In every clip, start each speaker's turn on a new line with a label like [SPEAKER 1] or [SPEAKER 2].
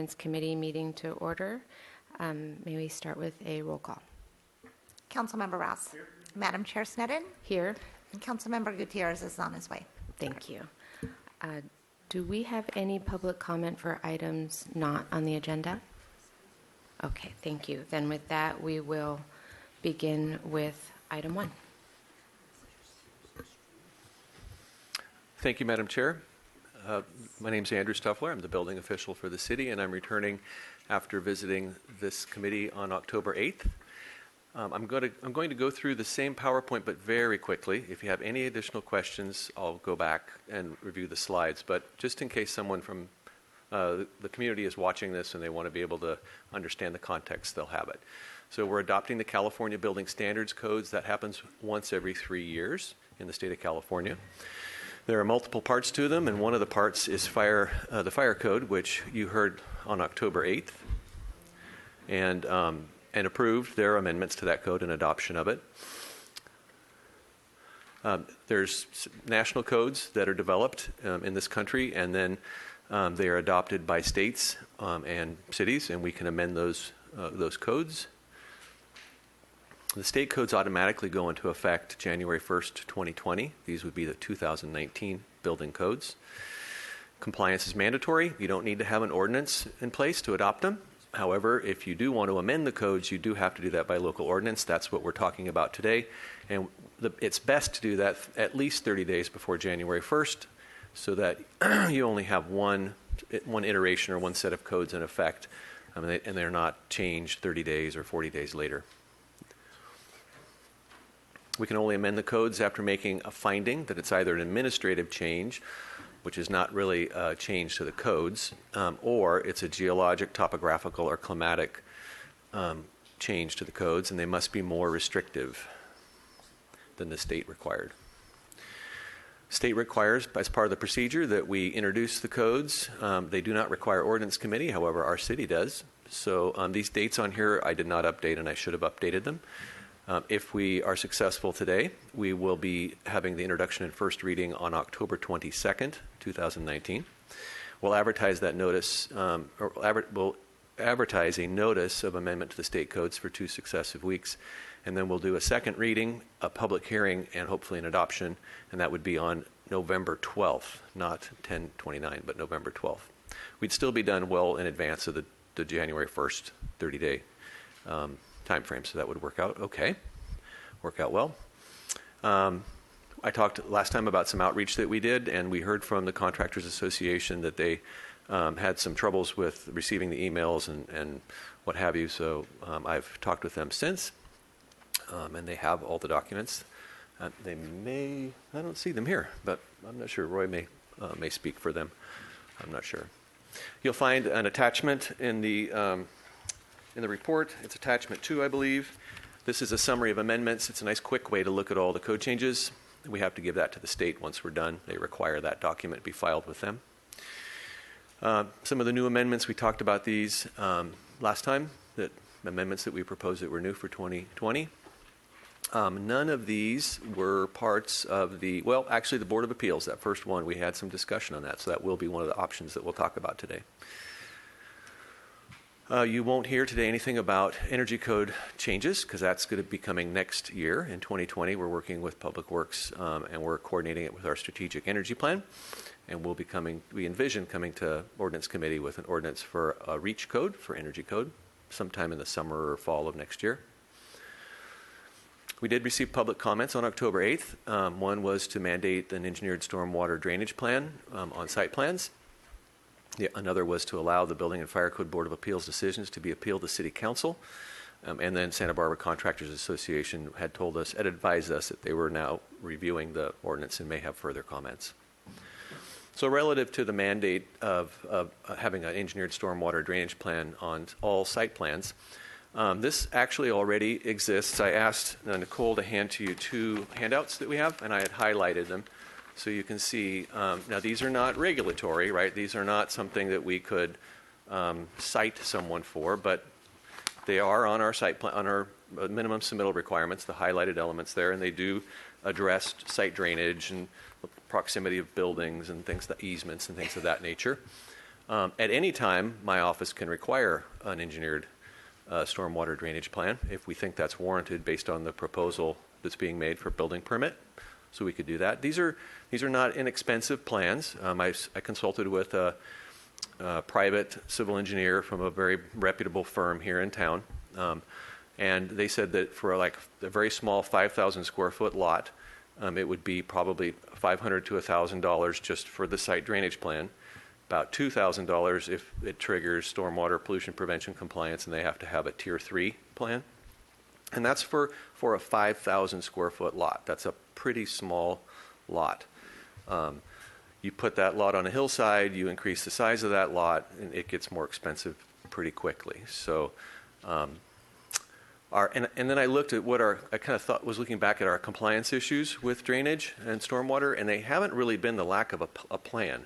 [SPEAKER 1] Ordinance Committee meeting to order. May we start with a roll call?
[SPEAKER 2] Councilmember Rouse. Here. Madam Chair Sneddon.
[SPEAKER 1] Here.
[SPEAKER 2] And Councilmember Gutierrez is on his way.
[SPEAKER 1] Thank you. Do we have any public comment for items not on the agenda? Okay, thank you. Then with that, we will begin with item 1.
[SPEAKER 3] Thank you, Madam Chair. My name is Andrew Stuffler. I'm the building official for the city, and I'm returning after visiting this committee on October 8th. I'm going to go through the same PowerPoint, but very quickly. If you have any additional questions, I'll go back and review the slides. But just in case someone from the community is watching this and they want to be able to understand the context, they'll have it. So we're adopting the California Building Standards Codes. That happens once every 3 years in the state of California. There are multiple parts to them, and one of the parts is the fire code, which you heard on October 8th, and approved their amendments to that code and adoption of it. There's national codes that are developed in this country, and then they are adopted by states and cities, and we can amend those codes. The state codes automatically go into effect January 1st, 2020. These would be the 2019 building codes. Compliance is mandatory. You don't need to have an ordinance in place to adopt them. However, if you do want to amend the codes, you do have to do that by local ordinance. That's what we're talking about today. And it's best to do that at least 30 days before January 1st so that you only have one iteration or one set of codes in effect, and they're not changed 30 days or 40 days later. We can only amend the codes after making a finding that it's either an administrative change, which is not really a change to the codes, or it's a geologic, topographical, or climatic change to the codes, and they must be more restrictive than the state required. State requires, as part of the procedure, that we introduce the codes. They do not require Ordinance Committee, however, our city does. So these dates on here I did not update, and I should have updated them. If we are successful today, we will be having the introduction and first reading on October 22nd, 2019. We'll advertise that notice, we'll advertise a notice of amendment to the state codes for 2 successive weeks, and then we'll do a second reading, a public hearing, and hopefully an adoption, and that would be on November 12th, not 10/29, but November 12th. We'd still be done well in advance of the January 1st 30-day time frame, so that would work out okay, work out well. I talked last time about some outreach that we did, and we heard from the Contractors Association that they had some troubles with receiving the emails and what have you, so I've talked with them since, and they have all the documents. I don't see them here, but I'm not sure. Roy may speak for them. I'm not sure. You'll find an attachment in the report. It's attachment 2, I believe. This is a summary of amendments. It's a nice quick way to look at all the code changes. We have to give that to the state once we're done. They require that document be filed with them. Some of the new amendments, we talked about these last time, that amendments that we proposed that were new for 2020. None of these were parts of the Board of Appeals, that first one, we had some discussion on that, so that will be one of the options that we'll talk about today. You won't hear today anything about energy code changes because that's going to be coming next year in 2020. We're working with Public Works and we're coordinating it with our strategic energy plan. And we envision coming to Ordinance Committee with an ordinance for a REACH code, for energy code, sometime in the summer or fall of next year. We did receive public comments on October 8th. One was to mandate an engineered stormwater drainage plan on site plans. Another was to allow the Building and Fire Code Board of Appeals decisions to be appealed to City Council. And then Santa Barbara Contractors Association had advised us that they were now reviewing the ordinance and may have further comments. So relative to the mandate of having an engineered stormwater drainage plan on all site plans, this actually already exists. I asked Nicole to hand to you 2 handouts that we have, and I had highlighted them. So you can see, now these are not regulatory, right? These are not something that we could cite someone for, but they are on our site plan, on our minimum submittal requirements, the highlighted elements there, and they do address site drainage and proximity of buildings and things, the easements and things of that nature. At any time, my office can require an engineered stormwater drainage plan if we think that's warranted based on the proposal that's being made for building permit. So we could do that. These are not inexpensive plans. I consulted with a private civil engineer from a very reputable firm here in town, and they said that for like a very small 5,000 square foot lot, it would be probably $500 to $1,000 just for the site drainage plan. About $2,000 if it triggers stormwater pollution prevention compliance and they have to have a Tier 3 plan. And that's for a 5,000 square foot lot. That's a pretty small lot. You put that lot on a hillside, you increase the size of that lot, and it gets more expensive pretty quickly. So, and then I looked at was looking back at our compliance issues with drainage and stormwater, and they haven't really been the lack of a plan.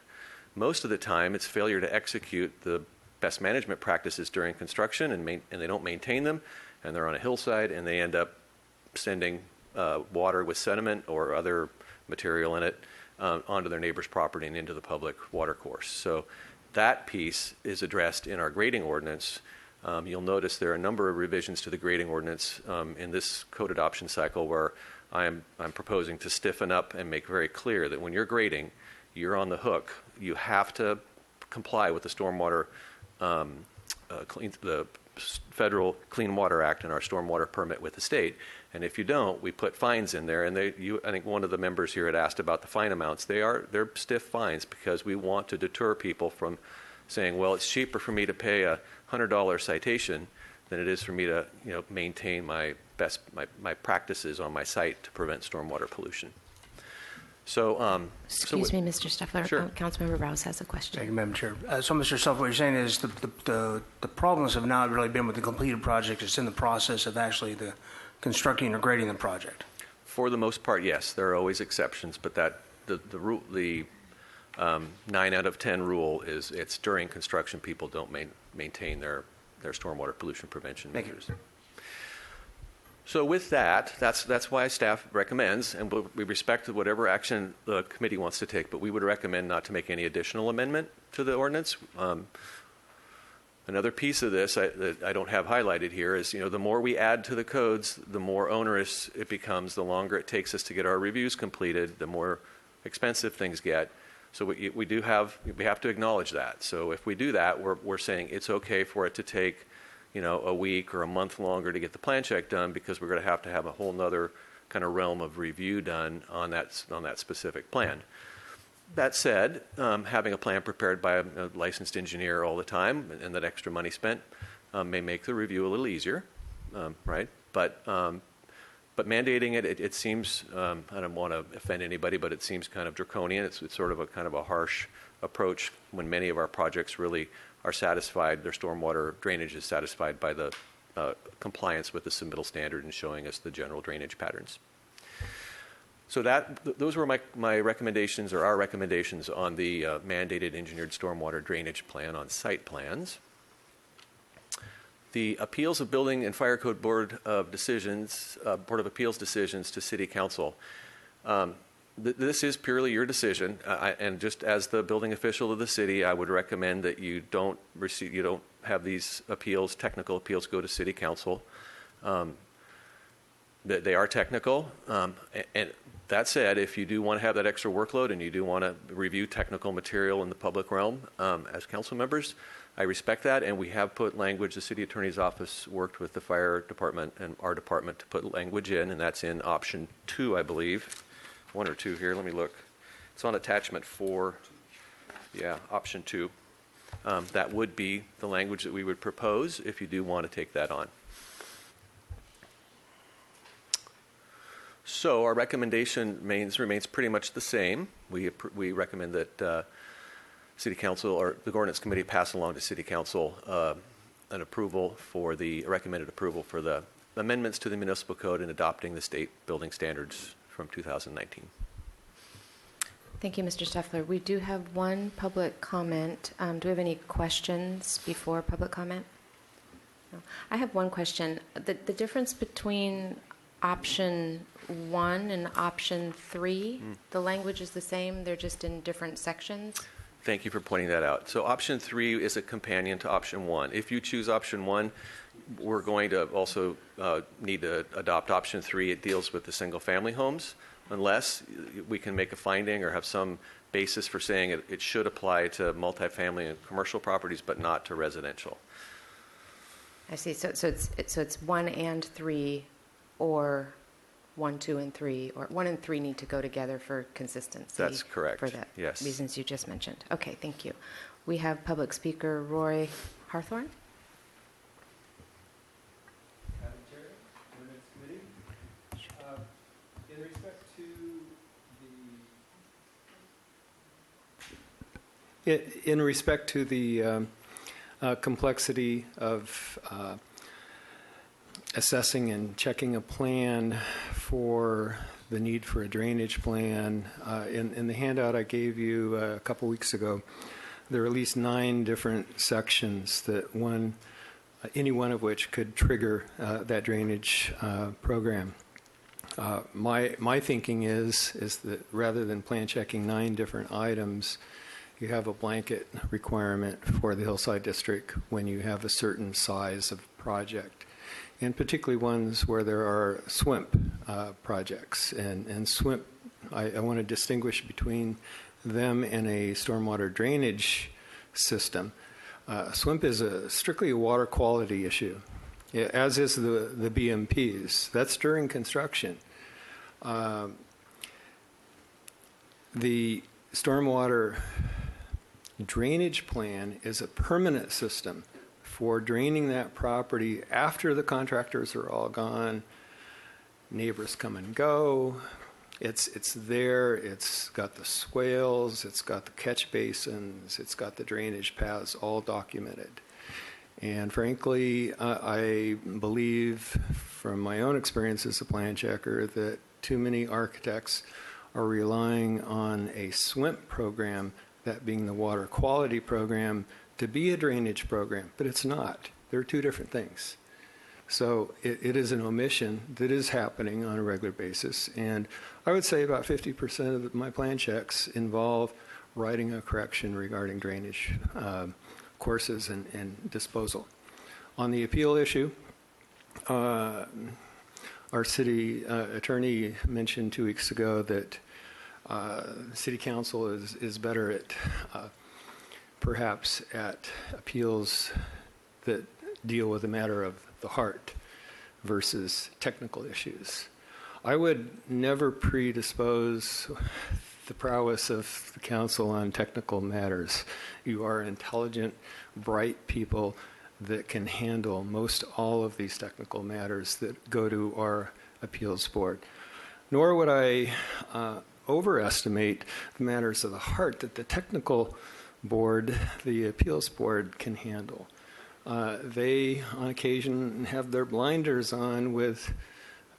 [SPEAKER 3] Most of the time, it's failure to execute the best management practices during construction, and they don't maintain them, and they're on a hillside, and they end up sending water with sediment or other material in it onto their neighbor's property and into the public water course. So that piece is addressed in our grading ordinance. You'll notice there are a number of revisions to the grading ordinance in this code adoption cycle where I'm proposing to stiffen up and make very clear that when you're grading, you're on the hook. You have to comply with the stormwater, the Federal Clean Water Act and our stormwater permit with the state. And if you don't, we put fines in there. And I think one of the members here had asked about the fine amounts. They're stiff fines because we want to deter people from saying, well, it's cheaper for me to pay a $100 citation than it is for me to maintain my practices on my site to prevent stormwater pollution. So,
[SPEAKER 1] excuse me, Mr. Steffler.
[SPEAKER 3] Sure.
[SPEAKER 1] Councilmember Rouse has a question.
[SPEAKER 4] Thank you, Madam Chair. So, Mr. Steffler, what you're saying is the problems have not really been with the completed project. It's in the process of actually the constructing or grading the project.
[SPEAKER 3] For the most part, yes. There are always exceptions, but the 9 out of 10 rule is it's during construction people don't maintain their stormwater pollution prevention measures.
[SPEAKER 4] Thank you.
[SPEAKER 3] So with that's why staff recommends, and we respect whatever action the committee wants to take, but we would recommend not to make any additional amendment to the ordinance. Another piece of this that I don't have highlighted here is, the more we add to the codes, the more onerous it becomes, the longer it takes us to get our reviews completed, the more expensive things get. So we have to acknowledge that. So if we do that, we're saying it's okay for it to take a week or a month longer to get the plan check done because we're going to have a whole nother kind of realm of review done on that specific plan. That said, having a plan prepared by a licensed engineer all the time and that extra money spent may make the review a little easier, right? But mandating it seems, I don't want to offend anybody, but it seems kind of draconian. It's sort of a kind of a harsh approach when many of our projects really are satisfied, their stormwater drainage is satisfied by the compliance with the submittal standard and showing us the general drainage patterns. So those were my recommendations, or our recommendations, on the mandated engineered stormwater drainage plan on site plans. The Appeals of Building and Fire Code Board of Appeals decisions to City Council. This is purely your decision, and just as the building official of the city, I would recommend that you don't have these technical appeals go to City Council. They are technical, and that said, if you do want to have that extra workload and you do want to review technical material in the public realm as council members, I respect that, and we have put language. The city attorney's office worked with the fire department and our department to put language in, and that's in option 2, I believe. 1 or 2 here. Let me look. It's on attachment 4. Yeah, option 2. That would be the language that we would propose if you do want to take that on. So our recommendation remains pretty much the same. We recommend that City Council or the Ordinance Committee pass along to City Council an approval for the recommended approval for the amendments to the municipal code and adopting the state building standards from 2019.
[SPEAKER 1] Thank you, Mr. Steffler. We do have one public comment. Do we have any questions before public comment? No. I have one question. The difference between option 1 and option 3, the language is the same, they're just in different sections?
[SPEAKER 3] Thank you for pointing that out. So option 3 is a companion to option 1. If you choose option 1, we're going to also need to adopt option 3. It deals with the single-family homes, unless we can make a finding or have some basis for saying it should apply to multifamily and commercial properties, but not to residential.
[SPEAKER 1] I see. So it's 1 and 3, or 1, 2, and 3, or 1 and 3 need to go together for consistency.
[SPEAKER 3] That's correct.
[SPEAKER 1] For the
[SPEAKER 3] Yes.
[SPEAKER 1] reasons you just mentioned. Okay, thank you. We have public speaker Roy Harthorn.
[SPEAKER 5] Madam Chair, Ordinance Committee, in respect to the complexity of assessing and checking a plan for the need for a drainage plan, in the handout I gave you a couple weeks ago, there are at least 9 different sections that any one of which could trigger that drainage program. My thinking is that rather than plan checking 9 different items, you have a blanket requirement for the Hillside District when you have a certain size of project, and particularly ones where there are SWIMP projects. And SWIMP, I want to distinguish between them and a stormwater drainage system. SWIMP is strictly a water quality issue, as is the BMPs. That's during construction. The stormwater drainage plan is a permanent system for draining that property after the contractors are all gone, neighbors come and go. It's there, it's got the swales, it's got the catch basins, it's got the drainage paths all documented. And frankly, I believe from my own experience as a plan checker that too many architects are relying on a SWIMP program, that being the water quality program, to be a drainage program, but it's not. They're 2 different things. So it is an omission that is happening on a regular basis, and I would say about 50% of my plan checks involve writing a correction regarding drainage courses and disposal. On the appeal issue, our city attorney mentioned 2 weeks ago that city council is better at perhaps at appeals that deal with a matter of the heart versus technical issues. I would never predispose the prowess of the council on technical matters. You are intelligent, bright people that can handle most all of these technical matters that go to our appeals board. Nor would I overestimate the matters of the heart that the technical board, the appeals board, can handle. They, on occasion, have their blinders on with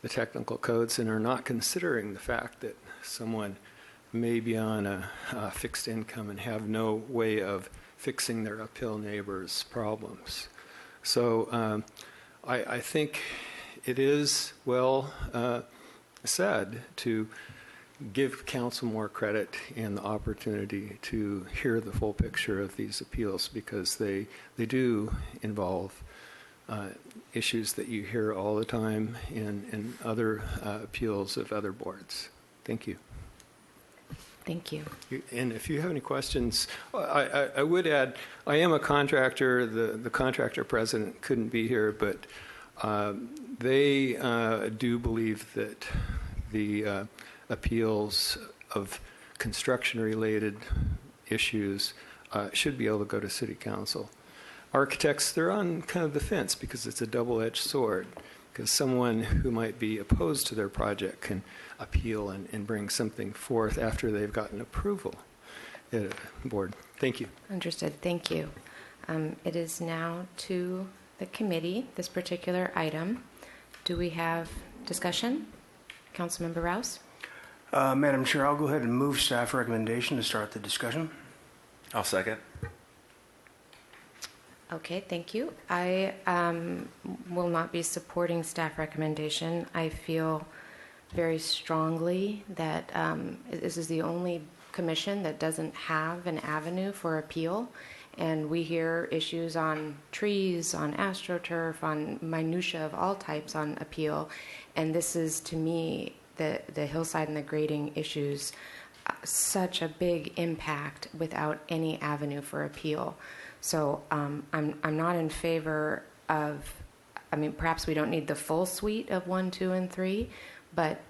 [SPEAKER 5] the technical codes and are not considering the fact that someone may be on a fixed income and have no way of fixing their uphill neighbors' problems. So I think it is well said to give council more credit and the opportunity to hear the full picture of these appeals, because they do involve issues that you hear all the time in other appeals of other boards. Thank you.
[SPEAKER 1] Thank you.
[SPEAKER 5] And if you have any questions, I would add, I am a contractor. The contractor president couldn't be here, but they do believe that the appeals of construction-related issues should be able to go to city council. Architects, they're on kind of the fence because it's a double-edged sword, because someone who might be opposed to their project can appeal and bring something forth after they've gotten approval at a board. Thank you.
[SPEAKER 1] Understood. Thank you. It is now to the committee, this particular item. Do we have discussion? Councilmember Rouse?
[SPEAKER 4] Madam Chair, I'll go ahead and move staff recommendation to start the discussion.
[SPEAKER 3] I'll second.
[SPEAKER 1] Okay, thank you. I will not be supporting staff recommendation. I feel very strongly that this is the only commission that doesn't have an avenue for appeal. And we hear issues on trees, on AstroTurf, on minutia of all types on appeal. And this is, to me, the hillside and the grading issues, such a big impact without any avenue for appeal. So I'm not in favor of, I mean, perhaps we don't need the full suite of 1, 2, and 3, but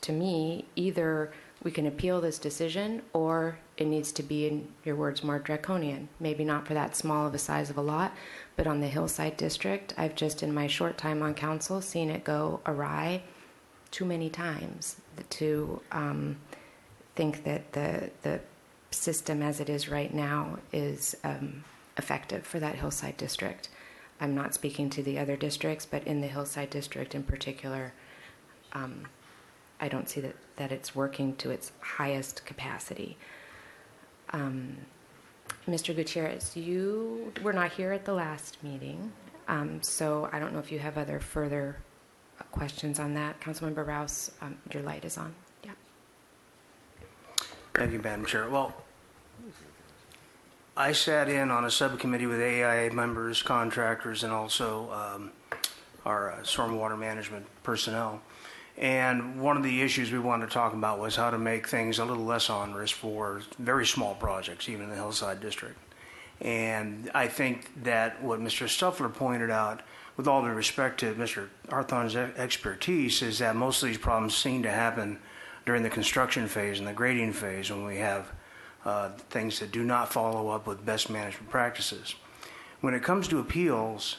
[SPEAKER 1] to me, either we can appeal this decision or it needs to be, in your words, more draconian. Maybe not for that small of a size of a lot, but on the hillside district, I've just in my short time on council seen it go awry too many times to think that the system as it is right now is effective for that hillside district. I'm not speaking to the other districts, but in the hillside district in particular, I don't see that it's working to its highest capacity. Mr. Gutierrez, you were not here at the last meeting, so I don't know if you have other further questions on that. Councilmember Rouse, your light is on. Yeah.
[SPEAKER 4] Thank you, Madam Chair. Well, I sat in on a subcommittee with AIA members, contractors, and also our stormwater management personnel. And one of the issues we wanted to talk about was how to make things a little less onerous for very small projects, even in the hillside district. And I think that what Mr. Stuffler pointed out, with all due respect to Mr. Arthon's expertise, is that most of these problems seem to happen during the construction phase and the grading phase when we have things that do not follow up with best management practices. When it comes to appeals,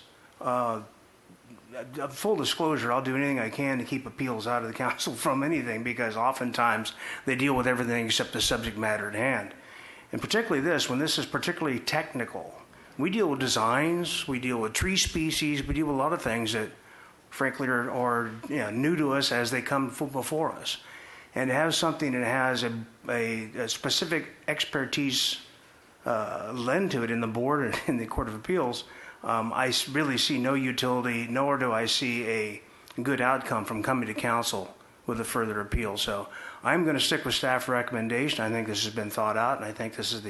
[SPEAKER 4] full disclosure, I'll do anything I can to keep appeals out of the council from anything, because oftentimes they deal with everything except the subject matter at hand. And particularly this, when this is particularly technical, we deal with designs, we deal with tree species, we deal with a lot of things that frankly are new to us as they come before us. And to have something that has a specific expertise lend to it in the board and in the Court of Appeals, I really see no utility, nor do I see a good outcome from coming to council with a further appeal. So I'm going to stick with staff recommendation. I think this has been thought out, and I think this is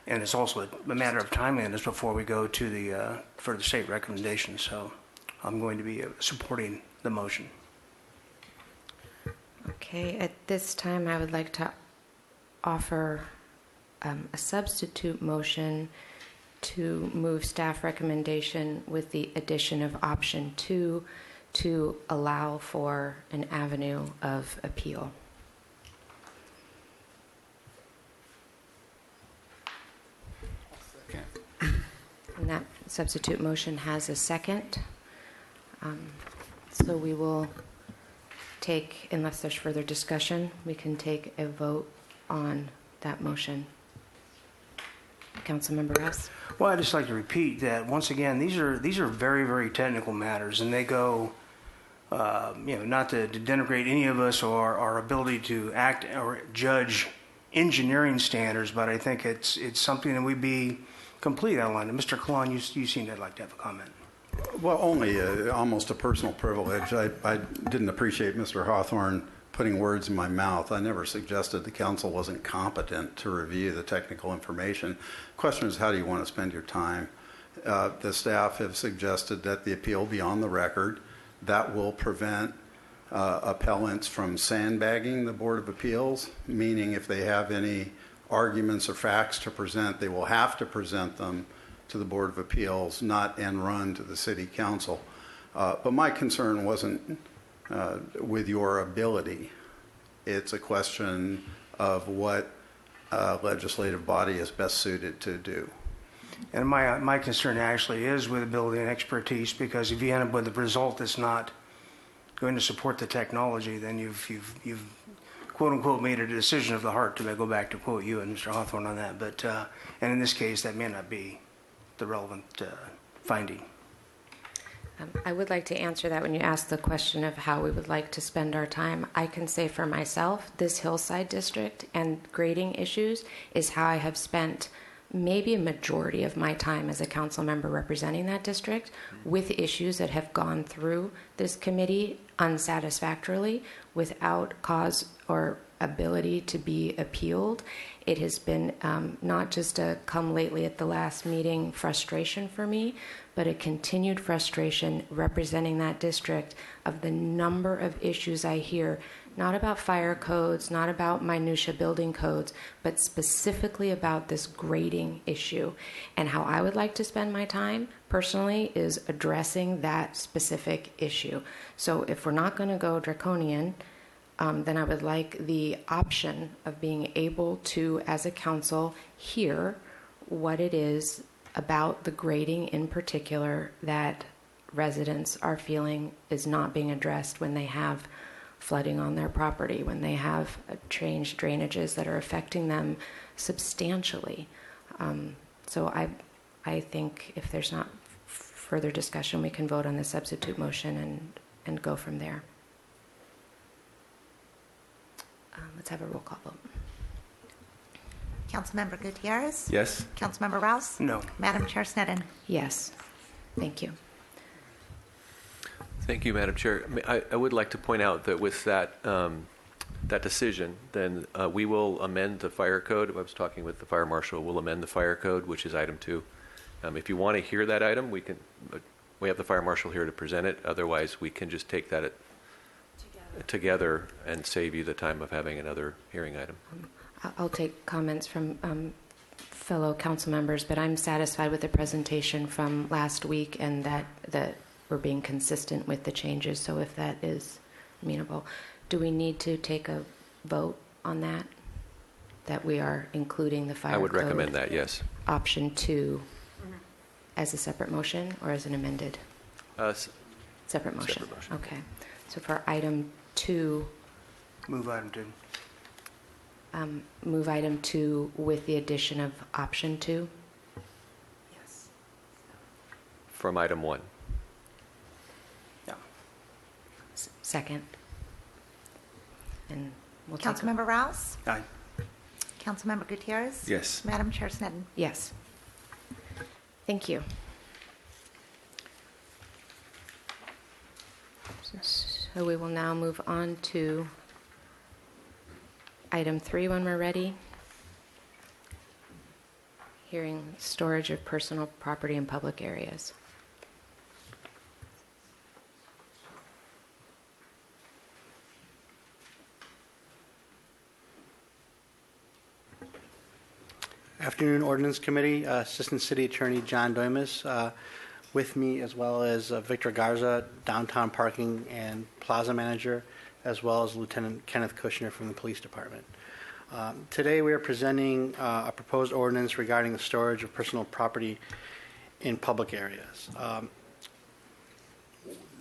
[SPEAKER 4] and it's also a matter of timeliness before we go to the further state recommendation. So I'm going to be supporting the motion.
[SPEAKER 1] Okay, at this time, I would like to offer a substitute motion to move staff recommendation with the addition of option 2 to allow for an avenue of appeal. And that substitute motion has a second. So we will take, unless there's further discussion, we can take a vote on that motion. Councilmember Rouse.
[SPEAKER 4] Well, I'd just like to repeat that once again, these are very, very technical matters, and they go, not to denigrate any of us or our ability to act or judge engineering standards, but I think it's something that we'd be complete out of line. Mr. Kalan, you seem to like to have a comment.
[SPEAKER 6] Well, only almost a personal privilege. I didn't appreciate Mr. Hawthorne putting words in my mouth. I never suggested the council wasn't competent to review the technical information. The question is, how do you want to spend your time? The staff have suggested that the appeal be on the record. That will prevent appellants from sandbagging the Board of Appeals, meaning if they have any arguments or facts to present, they will have to present them to the Board of Appeals, not end run to the City Council. But my concern wasn't with your ability. It's a question of what a legislative body is best suited to do.
[SPEAKER 4] And my concern actually is with ability and expertise, because if you end up with a result that's not going to support the technology, then you've quote unquote made a decision of the heart, to go back to quote you and Mr. Hawthorne on that. But and in this case, that may not be the relevant finding.
[SPEAKER 1] I would like to answer that when you ask the question of how we would like to spend our time. I can say for myself, this hillside district and grading issues is how I have spent maybe a majority of my time as a council member representing that district, with issues that have gone through this committee unsatisfactorily without cause or ability to be appealed. It has been not just a come lately at the last meeting frustration for me, but a continued frustration representing that district of the number of issues I hear, not about fire codes, not about minutia building codes, but specifically about this grading issue. And how I would like to spend my time personally is addressing that specific issue. So if we're not going to go draconian, then I would like the option of being able to, as a council, hear what it is about the grading in particular that residents are feeling is not being addressed when they have flooding on their property, when they have changed drainages that are affecting them substantially. So I think if there's not further discussion, we can vote on the substitute motion and go from there. Let's have a roll call vote.
[SPEAKER 2] Councilmember Gutierrez?
[SPEAKER 7] Yes.
[SPEAKER 2] Councilmember Rouse?
[SPEAKER 4] No.
[SPEAKER 2] Madam Chair Sneddon?
[SPEAKER 1] Yes. Thank you.
[SPEAKER 3] Thank you, Madam Chair. I would like to point out that with that decision, then we will amend the fire code. I was talking with the fire marshal. We'll amend the fire code, which is item 2. If you want to hear that item, we can. We have the fire marshal here to present it. Otherwise, we can just take that together and save you the time of having another hearing item.
[SPEAKER 1] I'll take comments from fellow council members, but I'm satisfied with the presentation from last week and that we're being consistent with the changes. So if that is amenable, do we need to take a vote on that? That we are including the fire code?
[SPEAKER 3] I would recommend that, yes.
[SPEAKER 1] Option 2 as a separate motion or as an amended? Separate motion.
[SPEAKER 3] Separate motion.
[SPEAKER 1] Okay. So for item 2,
[SPEAKER 4] Move item 2.
[SPEAKER 1] move item 2 with the addition of option 2.
[SPEAKER 2] Yes.
[SPEAKER 3] From item 1.
[SPEAKER 4] Yeah.
[SPEAKER 1] Second. And we'll take a-
[SPEAKER 2] Councilmember Rouse?
[SPEAKER 4] Aye.
[SPEAKER 2] Councilmember Gutierrez?
[SPEAKER 7] Yes.
[SPEAKER 2] Madam Chair Sneddon?
[SPEAKER 1] Yes. Thank you. So we will now move on to item 3 when we're ready. Hearing storage of personal property in public areas.
[SPEAKER 8] Afternoon, Ordinance Committee, Assistant City Attorney John Doimus, with me as well as Victor Garza, Downtown Parking and Plaza Manager, as well as Lieutenant Kenneth Kushner from the Police Department. Today we are presenting a proposed ordinance regarding the storage of personal property in public areas.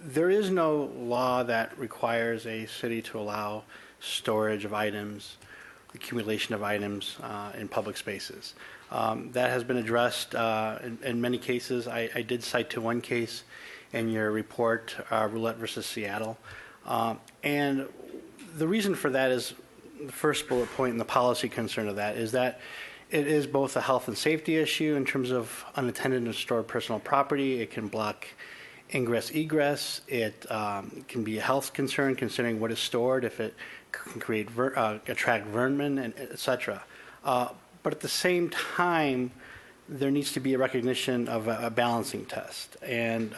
[SPEAKER 8] There is no law that requires a city to allow storage of items, accumulation of items in public spaces. That has been addressed in many cases. I did cite to one case in your report, Roulette versus Seattle. And the reason for that is the first bullet point and the policy concern of that is that it is both a health and safety issue in terms of unattended and stored personal property. It can block ingress, egress. It can be a health concern considering what is stored, if it can create attract vermin, and et cetera. But at the same time, there needs to be a recognition of a balancing test. And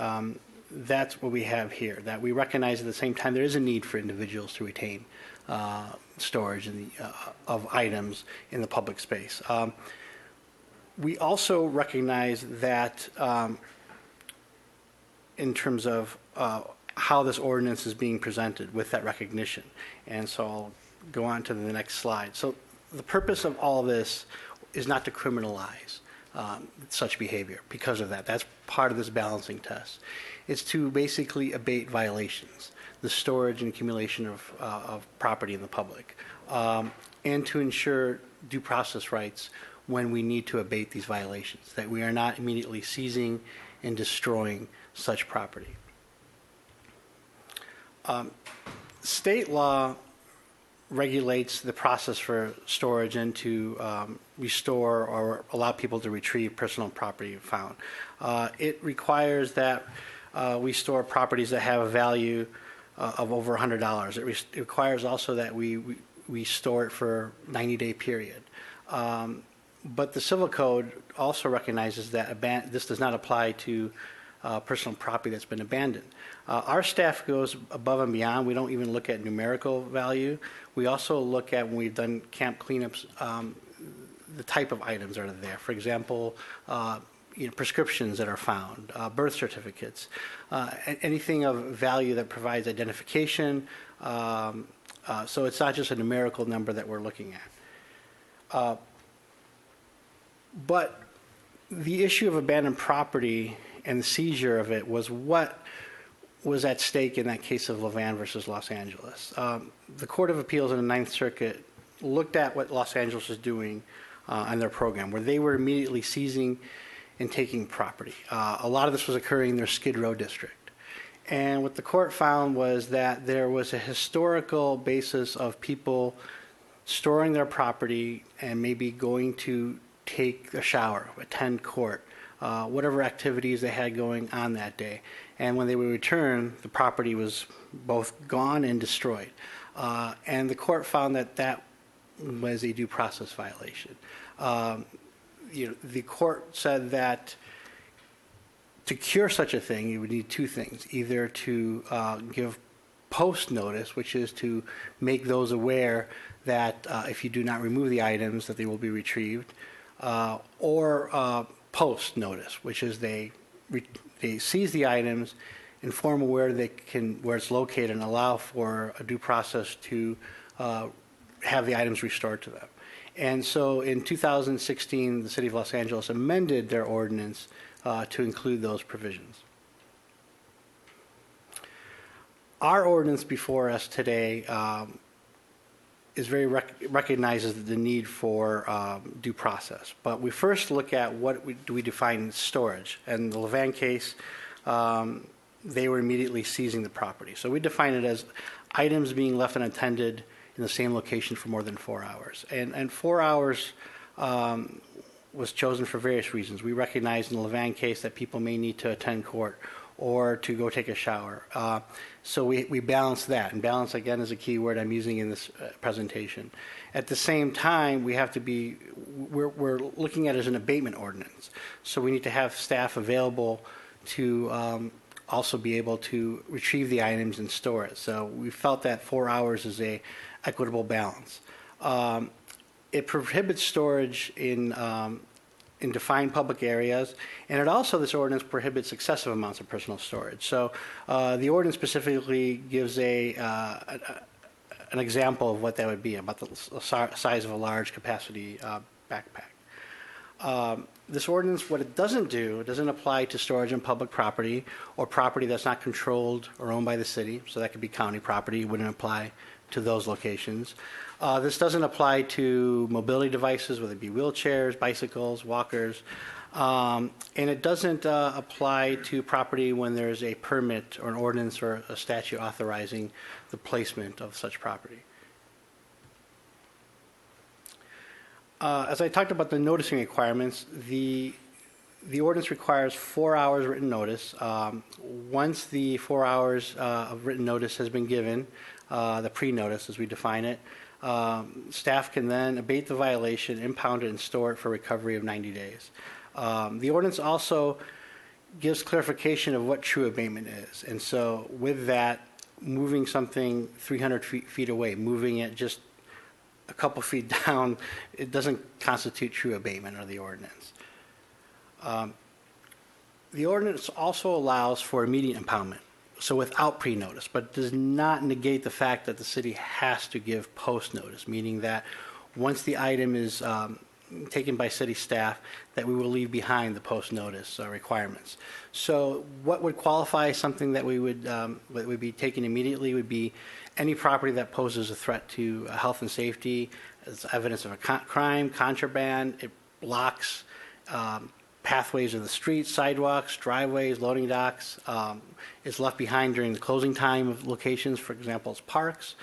[SPEAKER 8] that's what we have here, that we recognize at the same time there is a need for individuals to retain storage of items in the public space. We also recognize that in terms of how this ordinance is being presented with that recognition. And so I'll go on to the next slide. So the purpose of all this is not to criminalize such behavior because of that. That's part of this balancing test. It's to basically abate violations, the storage and accumulation of property in the public, and to ensure due process rights when we need to abate these violations, that we are not immediately seizing and destroying such property. State law regulates the process for storage and to restore or allow people to retrieve personal property found. It requires that we store properties that have a value of over $100. It requires also that we we store it for 90-day period. But the Civil Code also recognizes that this does not apply to personal property that's been abandoned. Our staff goes above and beyond. We don't even look at numerical value. We also look at, when we've done camp cleanups, the type of items that are there. For example, prescriptions that are found, birth certificates, anything of value that provides identification. So it's not just a numerical number that we're looking at. But the issue of abandoned property and the seizure of it was what was at stake in that case of Levan versus Los Angeles. The Court of Appeals in the Ninth Circuit looked at what Los Angeles was doing on their program, where they were immediately seizing and taking property. A lot of this was occurring in their Skid Row district. And what the court found was that there was a historical basis of people storing their property and maybe going to take a shower, attend court, whatever activities they had going on that day. And when they would return, the property was both gone and destroyed. And the court found that that was a due process violation. The court said that to cure such a thing, you would need two things: either to give post notice, which is to make those aware that if you do not remove the items, that they will be retrieved, or post notice, which is they seize the items, inform where it's located, and allow for a due process to have the items restored to them. And so in 2016, the City of Los Angeles amended their ordinance to include those provisions. Our ordinance before us today recognizes the need for due process. But we first look at what do we define as storage. And in the Levan case, they were immediately seizing the property. So we define it as items being left unattended in the same location for more than 4 hours. And 4 hours was chosen for various reasons. We recognize in the Levan case that people may need to attend court or to go take a shower. So we balance that, and balance, again, is a key word I'm using in this presentation. At the same time, we have to be, we're looking at it as an abatement ordinance. So we need to have staff available to also be able to retrieve the items and store it. So we felt that 4 hours is a equitable balance. It prohibits storage in defined public areas, and it also, this ordinance prohibits excessive amounts of personal storage. So the ordinance specifically gives an example of what that would be, about the size of a large capacity backpack. This ordinance, what it doesn't do, it doesn't apply to storage on public property or property that's not controlled or owned by the city. So that could be county property. It wouldn't apply to those locations. This doesn't apply to mobility devices, whether it be wheelchairs, bicycles, walkers. And it doesn't apply to property when there's a permit or an ordinance or a statute authorizing the placement of such property. As I talked about the noticing requirements, the ordinance requires 4 hours written notice. Once the 4 hours of written notice has been given, the pre-notice as we define it, staff can then abate the violation, impound it, and store it for recovery of 90 days. The ordinance also gives clarification of what true abatement is. And so with that, moving something 300 feet away, moving it just a couple feet down, it doesn't constitute true abatement of the ordinance. The ordinance also allows for immediate impoundment, so without pre-notice, but does not negate the fact that the city has to give post-notice, meaning that once the item is taken by city staff, that we will leave behind the post-notice requirements. So what would qualify something that we would be taken immediately would be any property that poses a threat to health and safety, as evidence of a crime, contraband. It blocks pathways of the streets, sidewalks, driveways, loading docks. Is left behind during the closing time of locations, for example, as parks,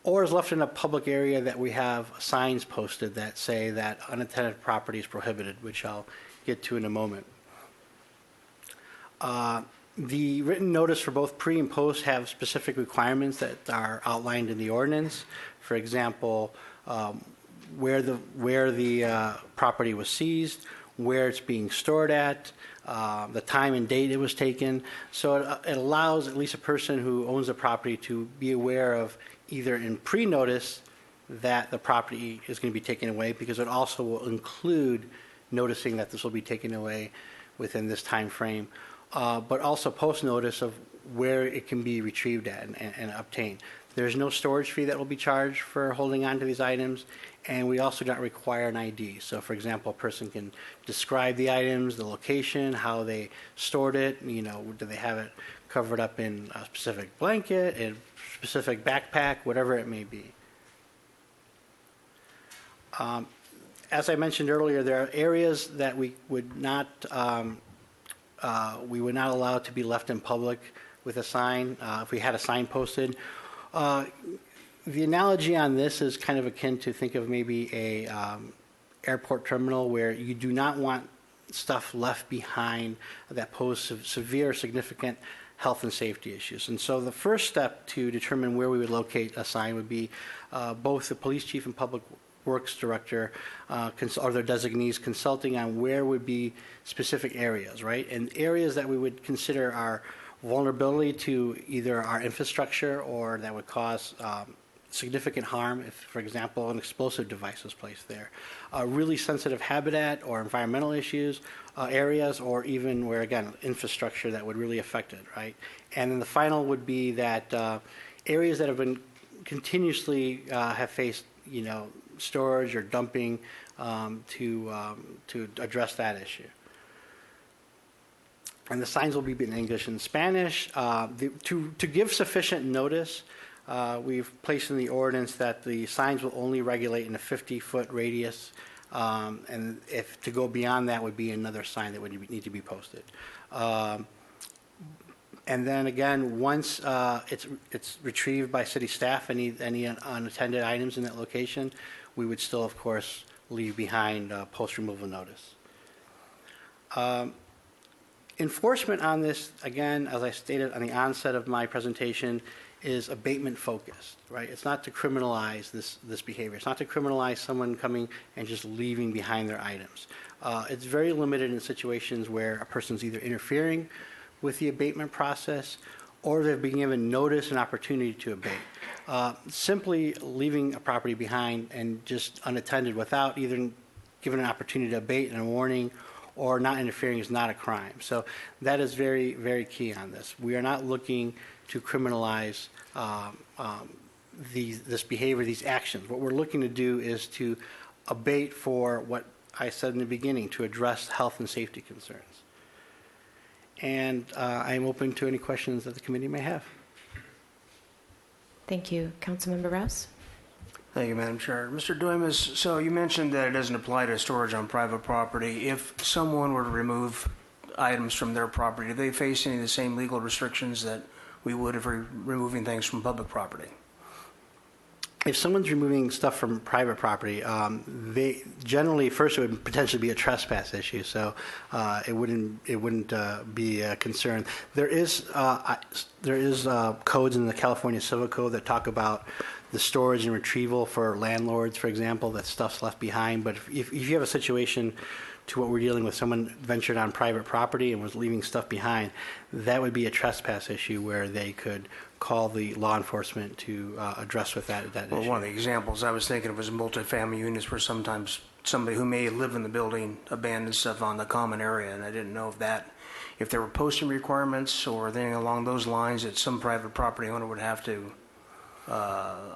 [SPEAKER 8] or is left in a public area that we have signs posted that say that unattended property is prohibited, which I'll get to in a moment. The written notice for both pre and post have specific requirements that are outlined in the ordinance. For example, where the property was seized, where it's being stored at, the time and date it was taken. So it allows at least a person who owns the property to be aware of either in pre-notice that the property is going to be taken away, because it also will include noticing that this will be taken away within this time frame, but also post-notice of where it can be retrieved at and obtained. There's no storage fee that will be charged for holding on to these items, and we also don't require an ID. So, for example, a person can describe the items, the location, how they stored it, you know, do they have it covered up in a specific blanket, a specific backpack, whatever it may be. As I mentioned earlier, there are areas that we would not allow to be left in public with a sign if we had a sign posted. The analogy on this is kind of akin to think of maybe a airport terminal where you do not want stuff left behind that pose severe, significant health and safety issues. And so the first step to determine where we would locate a sign would be both the police chief and public works director or their designees consulting on where would be specific areas, right? And areas that we would consider are vulnerability to either our infrastructure or that would cause significant harm if, for example, an explosive device was placed there. Really sensitive habitat or environmental issues, areas, or even where, again, infrastructure that would really affect it, right? And then the final would be that areas that have been continuously have faced, you know, storage or dumping to address that issue. And the signs will be in English and Spanish. To give sufficient notice, we've placed in the ordinance that the signs will only regulate in a 50-foot radius, and if to go beyond that would be another sign that would need to be posted. And then again, once it's retrieved by city staff, any unattended items in that location, we would still, of course, leave behind post-removal notice. Enforcement on this, again, as I stated on the onset of my presentation, is abatement focused, right? It's not to criminalize this behavior. It's not to criminalize someone coming and just leaving behind their items. It's very limited in situations where a person's either interfering with the abatement process or they've been given notice and opportunity to abate. Simply leaving a property behind and just unattended without either given an opportunity to abate and a warning or not interfering is not a crime. So that is very, very key on this. We are not looking to criminalize this behavior, these actions. What we're looking to do is to abate for what I said in the beginning, to address health and safety concerns. And I'm open to any questions that the committee may have.
[SPEAKER 1] Thank you. Councilmember Rouse?
[SPEAKER 4] Thank you, Madam Chair. Mr. Duemas, so you mentioned that it doesn't apply to storage on private property. If someone were to remove items from their property, do they face any of the same legal restrictions that we would if we're removing things from public property?
[SPEAKER 8] If someone's removing stuff from private property, they generally, first, it would potentially be a trespass issue, so it wouldn't be a concern. There is codes in the California Civil Code that talk about the storage and retrieval for landlords, for example, that stuff's left behind. But if you have a situation to what we're dealing with, someone ventured on private property and was leaving stuff behind, that would be a trespass issue where they could call the law enforcement to address with that
[SPEAKER 4] Well,
[SPEAKER 8] issue.
[SPEAKER 4] one of the examples I was thinking of was multifamily units where sometimes somebody who may live in the building abandons stuff on the common area, and I didn't know if there were posting requirements or anything along those lines that some private property owner would have to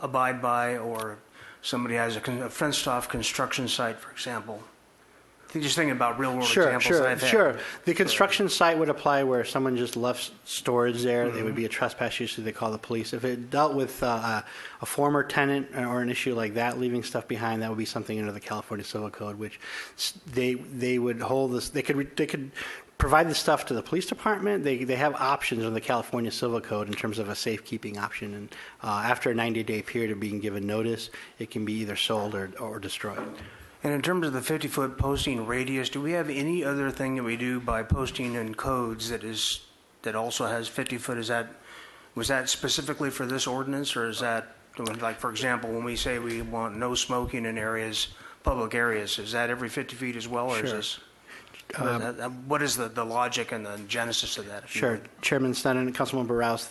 [SPEAKER 4] abide by, or somebody has a fenced-off construction site, for example. Just thinking about real-world examples that I've had.
[SPEAKER 8] Sure. The construction site would apply where someone just left storage there. It would be a trespass issue. They call the police. If it dealt with a former tenant or an issue like that, leaving stuff behind, that would be something under the California Civil Code, which they would hold this. They could provide the stuff to the police department. They have options under the California Civil Code in terms of a safekeeping option. And after a 90-day period of being given notice, it can be either sold or destroyed.
[SPEAKER 4] And in terms of the 50-foot posting radius, do we have any other thing that we do by posting in codes that also has 50 foot? Was that specifically for this ordinance, or is that Like, for example, when we say we want no smoking in areas, public areas, is that every 50 feet as well, or
[SPEAKER 8] Sure.
[SPEAKER 4] is this? What is the logic and the genesis of that? if you
[SPEAKER 8] Sure,
[SPEAKER 4] would?
[SPEAKER 8] Chairman Sneddon and Councilmember Rouse.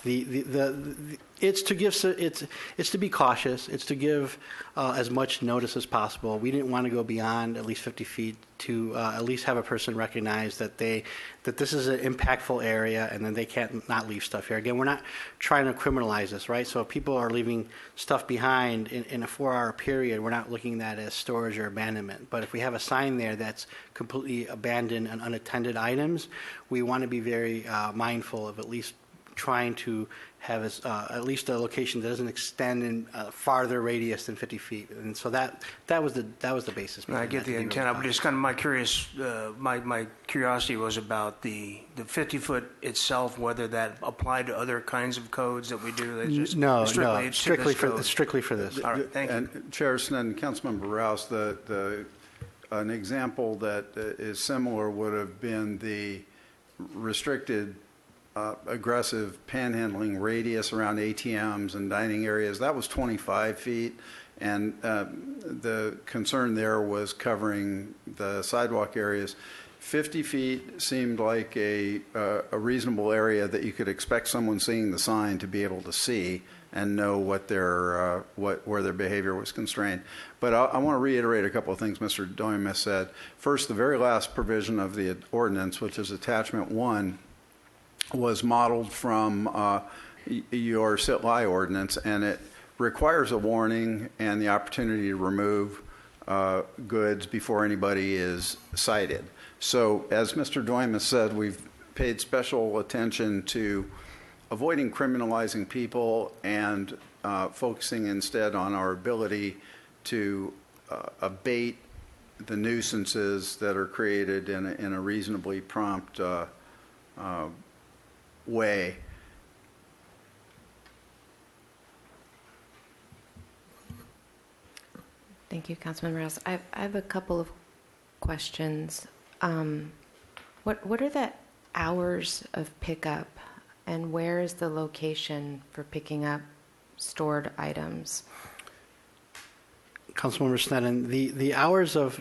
[SPEAKER 8] It's to give it's to be cautious. It's to give as much notice as possible. We didn't want to go beyond at least 50 feet to at least have a person recognize that this is an impactful area and then they can't not leave stuff here. Again, we're not trying to criminalize this, right? So if people are leaving stuff behind in a 4-hour period, we're not looking at that as storage or abandonment. But if we have a sign there that's completely abandoned and unattended items, we want to be very mindful of at least trying to have at least a location that doesn't extend in a farther radius than 50 feet, and so that was the basis.
[SPEAKER 4] I get the intent. I just kind of my curiosity was about the 50-foot itself, whether that applied to other kinds of codes that we do. That's just
[SPEAKER 8] No,
[SPEAKER 4] strictly
[SPEAKER 8] strictly for this.
[SPEAKER 4] All right, thank you.
[SPEAKER 6] And Chair Sneddon, Councilmember Rouse, an example that is similar would have been the restricted aggressive panhandling radius around ATMs and dining areas. That was 25 feet, and the concern there was covering the sidewalk areas. 50 feet seemed like a reasonable area that you could expect someone seeing the sign to be able to see and know what where their behavior was constrained. But I want to reiterate a couple of things Mr. Doimus said. First, the very last provision of the ordinance, which is Attachment 1, was modeled from your sit-lie ordinance, and it requires a warning and the opportunity to remove goods before anybody is cited. So as Mr. Doimus said, we've paid special attention to avoiding criminalizing people and focusing instead on our ability to abate the nuisances that are created in a reasonably prompt way.
[SPEAKER 1] Thank you, Councilmember Rouse. I have a couple of questions. What are the hours of pickup, and where is the location for picking up stored items?
[SPEAKER 8] Councilmember Sneddon, the hours of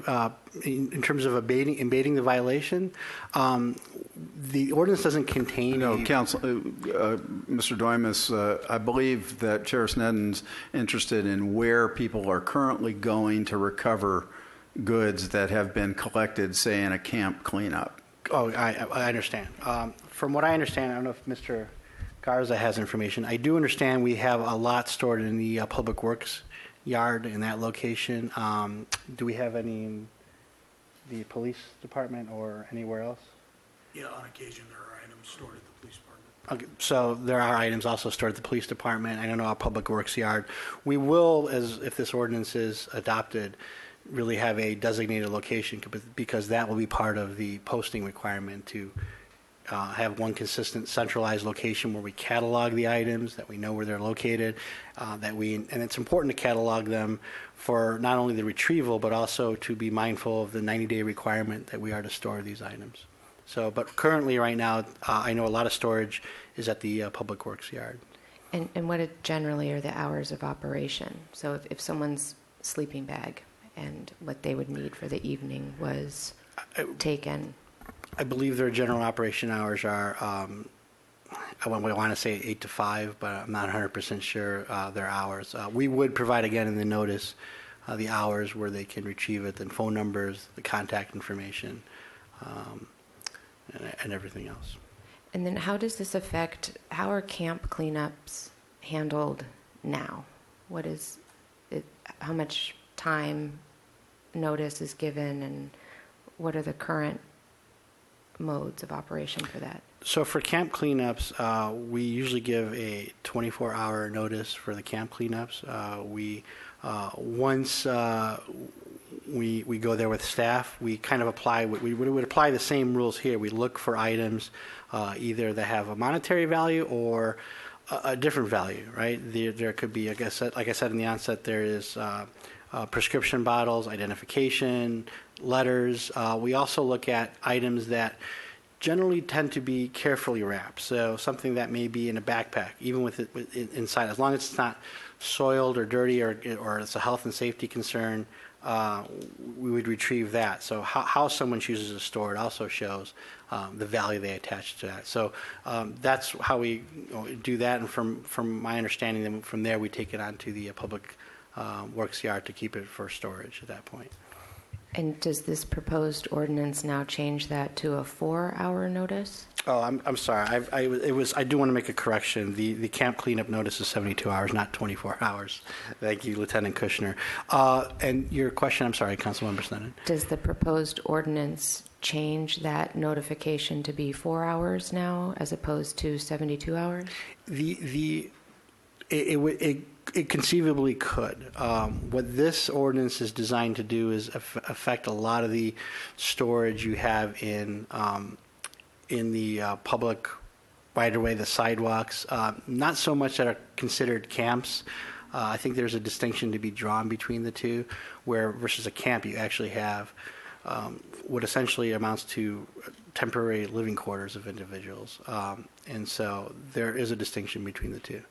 [SPEAKER 8] in terms of abating the violation, the ordinance doesn't contain.
[SPEAKER 6] No, Mr. Doimus, I believe that Chair Sneddon's interested in where people are currently going to recover goods that have been collected, say, in a camp cleanup.
[SPEAKER 8] Oh, I understand. From what I understand, I don't know if Mr. Garza has information. I do understand we have a lot stored in the Public Works yard in that location. Do we have any in the police department or anywhere else?
[SPEAKER 7] Yeah, on occasion there are items stored at the police department.
[SPEAKER 8] Okay, so there are items also stored at the police department. I don't know our Public Works yard. We will, if this ordinance is adopted, really have a designated location, because that will be part of the posting requirement to have one consistent centralized location where we catalog the items, that we know where they're located, and it's important to catalog them for not only the retrieval, but also to be mindful of the 90-day requirement that we are to store these items. So, but currently right now, I know a lot of storage is at the Public Works yard.
[SPEAKER 1] And what generally are the hours of operation? So if someone's sleeping bag and what they would need for the evening was taken.
[SPEAKER 8] I believe their general operation hours are, I want to say 8 to 5, but I'm not 100% sure their hours. We would provide, again, in the notice, the hours where they can retrieve it, the phone numbers, the contact information, and everything else.
[SPEAKER 1] And then how does this affect, how are camp cleanups handled now? What is it, how much time notice is given, and what are the current modes of operation for that?
[SPEAKER 8] So for camp cleanups, we usually give a 24-hour notice for the camp cleanups. Once we go there with staff, we kind of apply, we would apply the same rules here. We look for items either that have a monetary value or a different value, right? There could be, like I said in the onset, there is prescription bottles, identification, letters. We also look at items that generally tend to be carefully wrapped. So something that may be in a backpack, even with it inside, as long as it's not soiled or dirty or it's a health and safety concern, we would retrieve that. So how someone chooses to store it also shows the value they attach to that. So that's how we do that. And from my understanding, then from there we take it on to the public works yard to keep it for storage at that point.
[SPEAKER 1] And does this proposed ordinance now change that to a 4-hour notice?
[SPEAKER 8] Oh, I'm sorry. I do want to make a correction. The camp cleanup notice is 72 hours, not 24 hours. Thank you, Lieutenant Kushner. And your question, I'm sorry, Councilmember Sneddon.
[SPEAKER 1] Does the proposed ordinance change that notification to be 4 hours now as opposed to 72 hours?
[SPEAKER 8] It conceivably could. What this ordinance is designed to do is affect a lot of the storage you have in the public right-of-way, the sidewalks. Not so much that are considered camps. I think there's a distinction to be drawn between the two, where versus a camp you actually have what essentially amounts to temporary living quarters of individuals. And so there is a distinction between the two.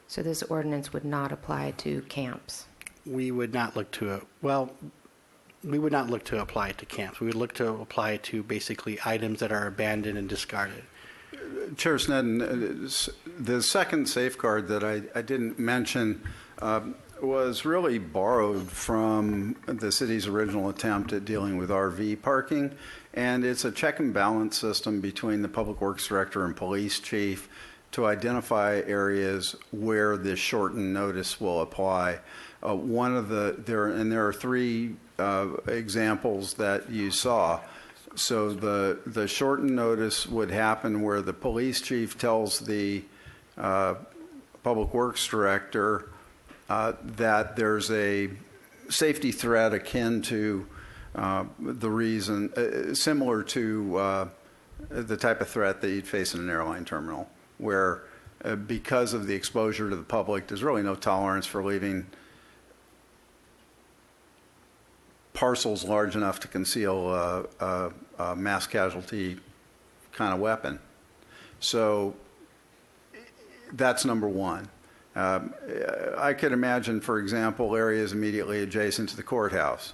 [SPEAKER 1] So this ordinance would not apply to camps?
[SPEAKER 8] We would not look to apply it to camps. We would look to apply it to basically items that are abandoned and discarded.
[SPEAKER 6] Chair Sneddon, the second safeguard that I didn't mention was really borrowed from the city's original attempt at dealing with RV parking, and it's a check and balance system between the Public Works Director and Police Chief to identify areas where this shortened notice will apply. There are three examples that you saw. So the shortened notice would happen where the police chief tells the Public Works Director that there's a safety threat akin to the reason, similar to the type of threat that you'd face in an airline terminal, where because of the exposure to the public, there's really no tolerance for leaving parcels large enough to conceal a mass casualty kind of weapon. So that's number one. I could imagine, for example, areas immediately adjacent to the courthouse,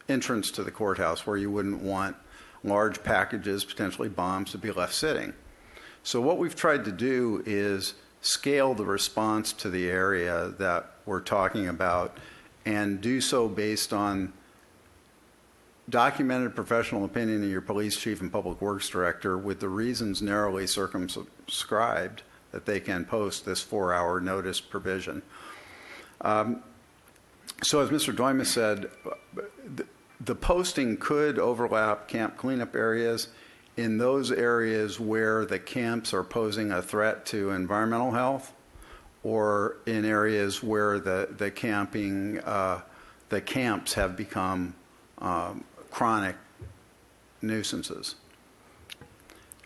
[SPEAKER 6] entrance to the courthouse, where you wouldn't want large packages, potentially bombs, to be left sitting. So what we've tried to do is scale the response to the area that we're talking about and do so based on documented professional opinion of your police chief and public works director with the reasons narrowly circumscribed that they can post this 4-hour notice provision. So as Mr. Doima said, the posting could overlap camp cleanup areas in those areas where the camps are posing a threat to environmental health, or in areas where the camps have become chronic nuisances.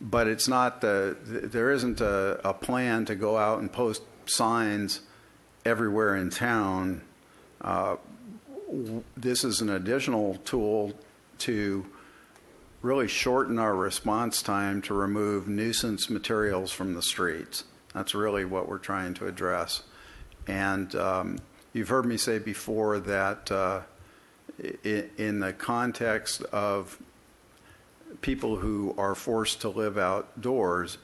[SPEAKER 6] But it's not there isn't a plan to go out and post signs everywhere in town. This is an additional tool to really shorten our response time to remove nuisance materials from the streets. That's really what we're trying to address. And you've heard me say before that in the context of people who are forced to live outdoors,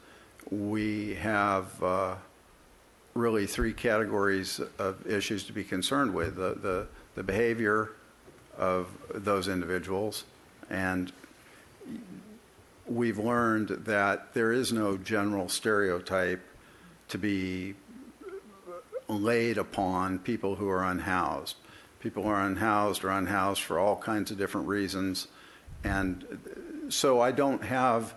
[SPEAKER 6] we have really three categories of issues to be concerned with. The behavior of those individuals, and we've learned that there is no general stereotype to be laid upon people who are unhoused. People who are unhoused for all kinds of different reasons. And so I don't have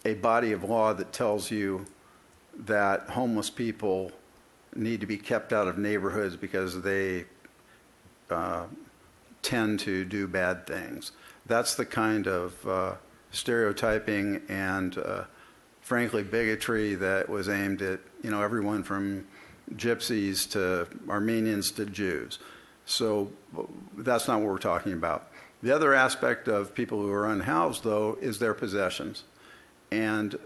[SPEAKER 6] a body of law that tells you that homeless people need to be kept out of neighborhoods because they tend to do bad things. That's the kind of stereotyping and, frankly, bigotry that was aimed at everyone from gypsies to Armenians to Jews. So that's not what we're talking about. The other aspect of people who are unhoused, though, is their possessions. And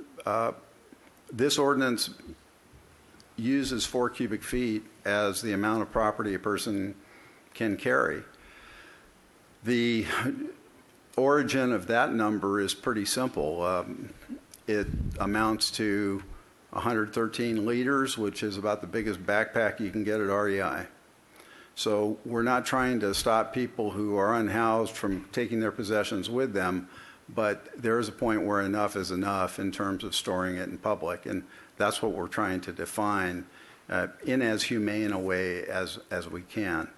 [SPEAKER 6] this ordinance uses 4 cubic feet as the amount of property a person can carry. The origin of that number is pretty simple. It amounts to 113 liters, which is about the biggest backpack you can get at REI. So we're not trying to stop people who are unhoused from taking their possessions with them, but there is a point where enough is enough in terms of storing it in public, and that's what we're trying to define in as humane a way as we can.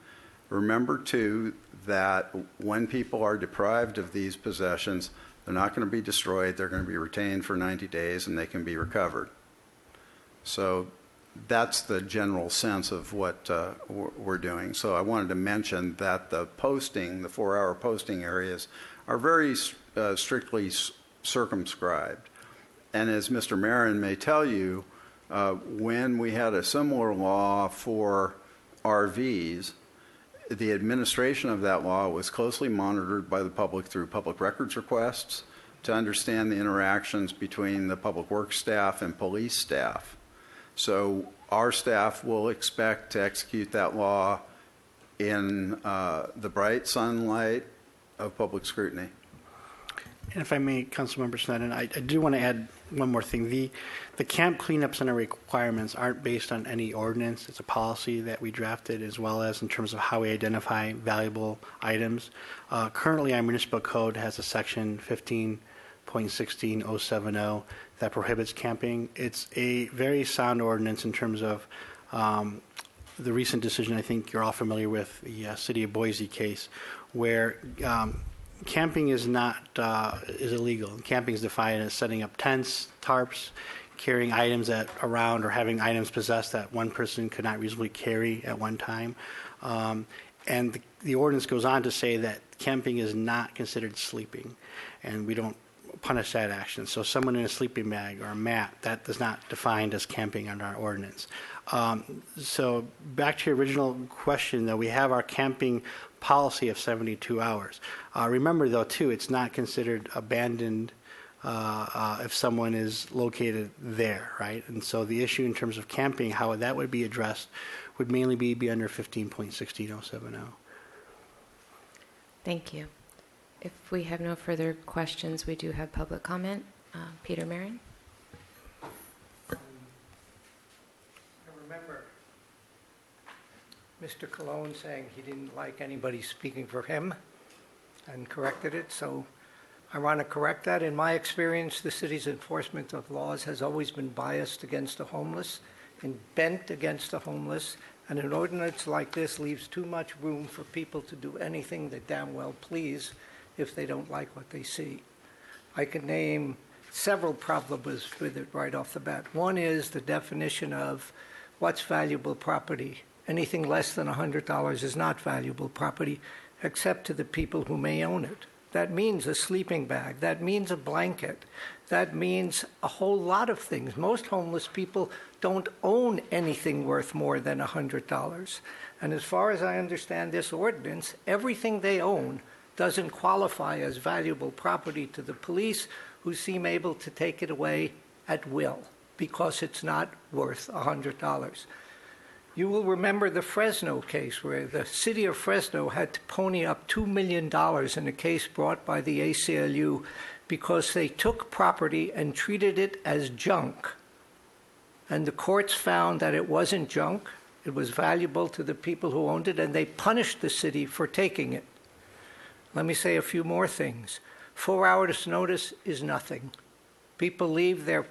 [SPEAKER 6] Remember, too, that when people are deprived of these possessions, they're not going to be destroyed. They're going to be retained for 90 days, and they can be recovered. So that's the general sense of what we're doing. So I wanted to mention that the 4-hour posting areas are very strictly circumscribed. And as Mr. Marin may tell you, when we had a similar law for RVs, the administration of that law was closely monitored by the public through public records requests to understand the interactions between the public works staff and police staff. So our staff will expect to execute that law in the bright sunlight of public scrutiny.
[SPEAKER 8] And if I may, Councilmember Sneddon, I do want to add one more thing. The camp cleanup center requirements aren't based on any ordinance. It's a policy that we drafted, as well as in terms of how we identify valuable items. Currently, our municipal code has a section 15.16070 that prohibits camping. It's a very sound ordinance in terms of the recent decision. I think you're all familiar with the City of Boise case, where camping is illegal. Camping is defined as setting up tents, tarps, carrying items around, or having items possessed that one person could not reasonably carry at one time. And the ordinance goes on to say that camping is not considered sleeping, and we don't punish that action. So someone in a sleeping bag or a mat, that is not defined as camping under our ordinance. So back to your original question, though, we have our camping policy of 72 hours. Remember, though, too, it's not considered abandoned if someone is located there, right? And so the issue in terms of camping, how that would be addressed, would mainly be under 15.16070.
[SPEAKER 1] Thank you. If we have no further questions, we do have public comment. Peter Marin?
[SPEAKER 9] I remember Mr. Colon saying he didn't like anybody speaking for him and corrected it, so I want to correct that. In my experience, the city's enforcement of laws has always been biased against the homeless and bent against the homeless, and an ordinance like this leaves too much room for people to do anything they damn well please if they don't like what they see. I can name several problems with it right off the bat. One is the definition of what's valuable property. Anything less than $100 is not valuable property, except to the people who may own it. That means a sleeping bag. That means a blanket. That means a whole lot of things. Most homeless people don't own anything worth more than $100. And as far as I understand this ordinance, everything they own doesn't qualify as valuable property to the police, who seem able to take it away at will because it's not worth $100. You will remember the Fresno case, where the city of Fresno had to pony up $2 million in a case brought by the ACLU because they took property and treated it as junk. And the courts found that it wasn't junk, it was valuable to the people who owned it, and they punished the city for taking it. Let me say a few more things. 4 hours notice is nothing. People leave their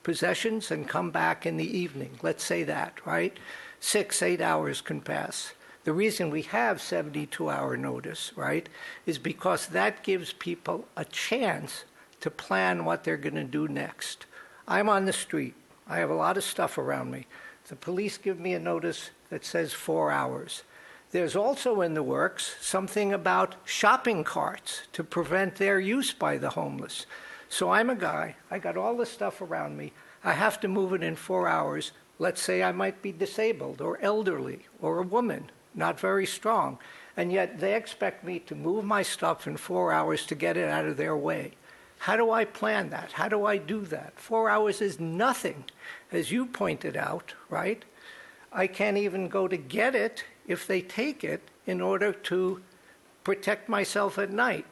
[SPEAKER 9] possessions and come back in the evening. Let's say that, right? 6-8 hours can pass. The reason we have 72-hour notice, right, is because that gives people a chance to plan what they're going to do next. I'm on the street. I have a lot of stuff around me. The police give me a notice that says 4 hours. There's also in the works something about shopping carts to prevent their use by the homeless. So I'm a guy, I got all this stuff around me, I have to move it in 4 hours. Let's say I might be disabled or elderly or a woman, not very strong, and yet they expect me to move my stuff in 4 hours to get it out of their way. How do I plan that? How do I do that? 4 hours is nothing, as you pointed out, right? I can't even go to get it if they take it in order to protect myself at night.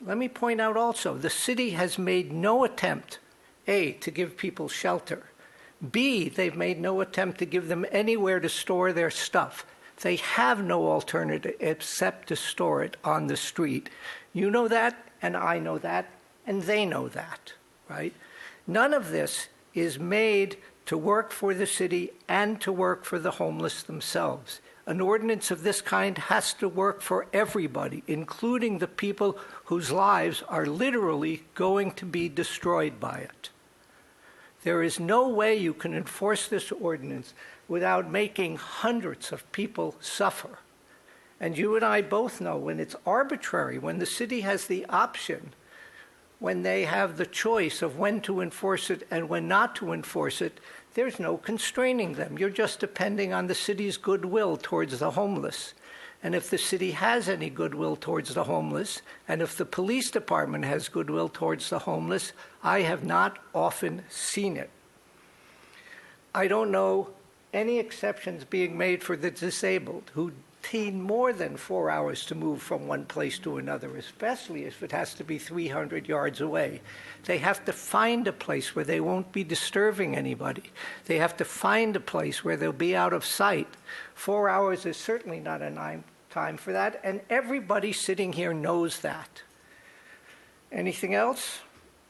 [SPEAKER 9] Let me point out also, the city has made no attempt, A, to give people shelter. B, they've made no attempt to give them anywhere to store their stuff. They have no alternative except to store it on the street. You know that, and I know that, and they know that, right? None of this is made to work for the city and to work for the homeless themselves. An ordinance of this kind has to work for everybody, including the people whose lives are literally going to be destroyed by it. There is no way you can enforce this ordinance without making hundreds of people suffer. And you and I both know when it's arbitrary, when the city has the option, when they have the choice of when to enforce it and when not to enforce it, there's no constraining them. You're just depending on the city's goodwill towards the homeless. And if the city has any goodwill towards the homeless, and if the police department has goodwill towards the homeless, I have not often seen it. I don't know any exceptions being made for the disabled who need more than 4 hours to move from one place to another, especially if it has to be 300 yards away. They have to find a place where they won't be disturbing anybody. They have to find a place where they'll be out of sight. 4 hours is certainly not a time for that, and everybody sitting here knows that. Anything else?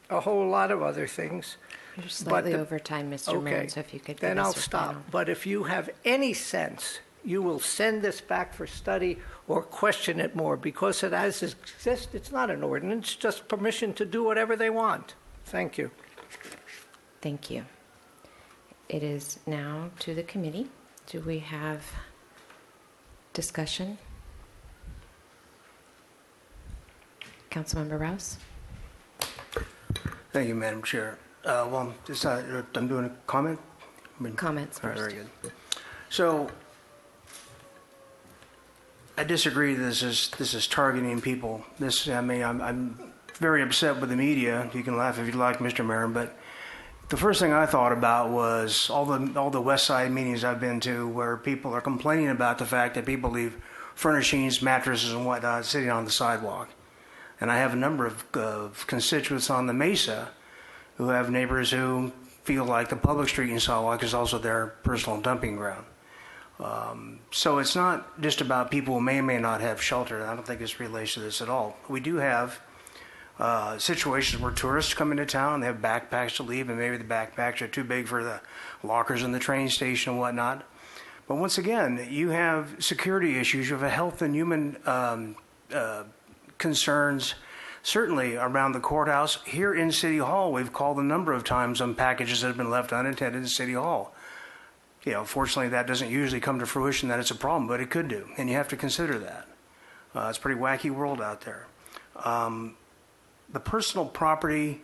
[SPEAKER 9] A whole lot of other things.
[SPEAKER 1] You're slightly over time, Mr. Mayor, so if you could give
[SPEAKER 9] then
[SPEAKER 1] us
[SPEAKER 9] I'll
[SPEAKER 1] your
[SPEAKER 9] stop.
[SPEAKER 1] final.
[SPEAKER 9] But if you have any sense, you will send this back for study or question it more, because it as exists, it's not an ordinance, it's just permission to do whatever they want. Thank you.
[SPEAKER 1] Thank you. It is now to the committee. Do we have discussion? Councilmember Rouse?
[SPEAKER 4] Thank you, Madam Chair. I'm doing a comment.
[SPEAKER 1] Comments
[SPEAKER 4] All right,
[SPEAKER 1] first.
[SPEAKER 4] very good. So I disagree. This is targeting people. I'm very upset with the media. You can laugh if you like, Mr. Mayor, but the first thing I thought about was all the West Side meetings I've been to where people are complaining about the fact that people leave furnishings, mattresses, and whatnot sitting on the sidewalk. And I have a number of constituents on the Mesa who have neighbors who feel like the public street and sidewalk is also their personal dumping ground. So it's not just about people who may or may not have shelter. I don't think this relates to this at all. We do have situations where tourists come into town, they have backpacks to leave, and maybe the backpacks are too big for the lockers in the train station and whatnot. But once again, you have security issues, you have a health and human concerns, certainly around the courthouse. Here in City Hall, we've called a number of times on packages that have been left unattended in City Hall. You know, fortunately, that doesn't usually come to fruition that it's a problem, but it could do, and you have to consider that. It's a pretty wacky world out there. The personal property,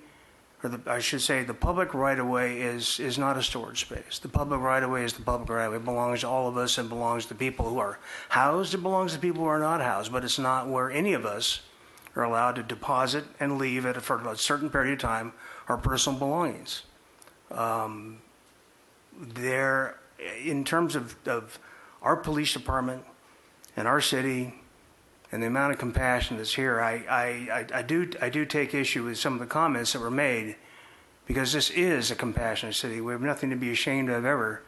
[SPEAKER 4] or I should say the public right-of-way is not a storage space. The public right-of-way is the public right-of-way. It belongs to all of us. It belongs to people who are housed. It belongs to people who are not housed, but it's not where any of us are allowed to deposit and leave for a certain period of time our personal belongings. In terms of our police department and our city and the amount of compassion that's here, I do take issue with some of the comments that were made, because this is a compassionate city. We have nothing to be ashamed of ever.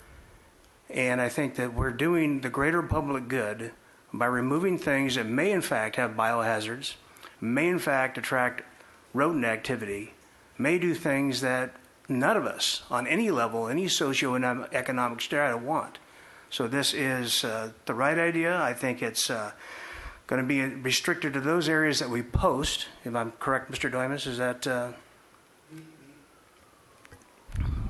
[SPEAKER 4] And I think that we're doing the greater public good by removing things that may in fact have biohazards, may in fact attract rodent activity, may do things that none of us on any level, any socioeconomic strata want. So this is the right idea. I think it's going to be restricted to those areas that we post. If I'm correct, Mr. Doimus, is that...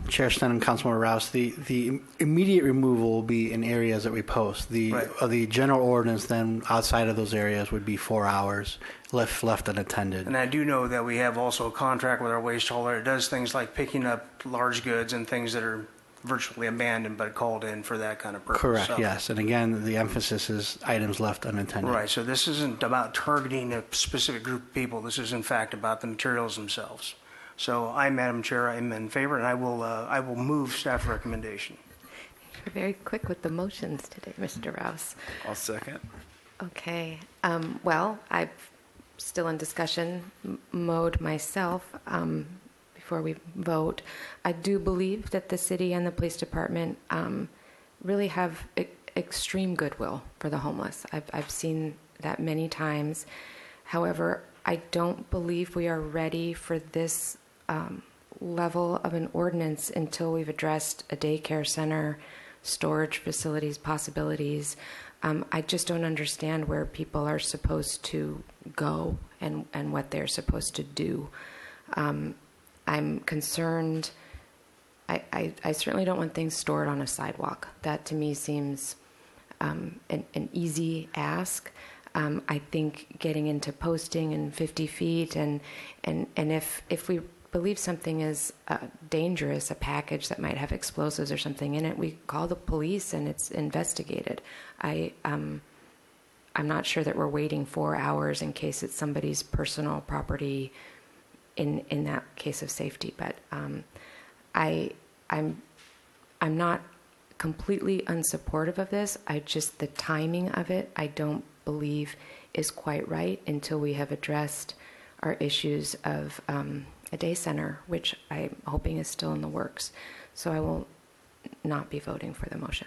[SPEAKER 8] Chair Stenham, Councilmember Rouse, the immediate removal will be in areas that we post. The general ordinance then outside of those areas would be 4 hours left unattended.
[SPEAKER 4] And I do know that we have also a contract with our waste hauler. It does things like picking up large goods and things that are virtually abandoned but called in for that kind of purpose.
[SPEAKER 8] Correct,
[SPEAKER 4] So-
[SPEAKER 8] yes. And again, the emphasis is items left unattended.
[SPEAKER 4] Right, so this isn't about targeting a specific group of people. This is in fact about the materials themselves. So I, Madam Chair, am in favor, and I will move staff recommendation.
[SPEAKER 1] You're very quick with the motions today, Mr. Rouse.
[SPEAKER 10] I'll second.
[SPEAKER 1] Okay. Well, I'm still in discussion mode myself. Before we vote, I do believe that the city and the police department really have extreme goodwill for the homeless. I've seen that many times. However, I don't believe we are ready for this level of an ordinance until we've addressed a daycare center, storage facilities possibilities. I just don't understand where people are supposed to go and what they're supposed to do. I'm concerned. I certainly don't want things stored on a sidewalk. That to me seems an easy ask. I think getting into posting and 50 feet and if we believe something is dangerous, a package that might have explosives or something in it, we call the police and it's investigated. I'm not sure that we're waiting 4 hours in case it's somebody's personal property in that case of safety. But I'm not completely unsupportive of this. The timing of it, I don't believe is quite right until we have addressed our issues of a day center, which I'm hoping is still in the works. So I will not be voting for the motion.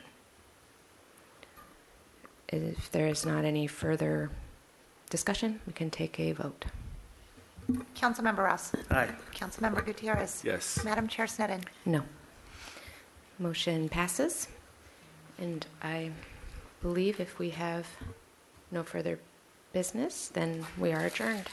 [SPEAKER 1] If there is not any further discussion, we can take a vote.
[SPEAKER 2] Councilmember Rouse.
[SPEAKER 4] Aye.
[SPEAKER 2] Councilmember Gutierrez.
[SPEAKER 10] Yes.
[SPEAKER 2] Madam Chair Sneddon.
[SPEAKER 1] No. Motion passes. And I believe if we have no further business, then we are adjourned.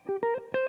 [SPEAKER 1] Thank you.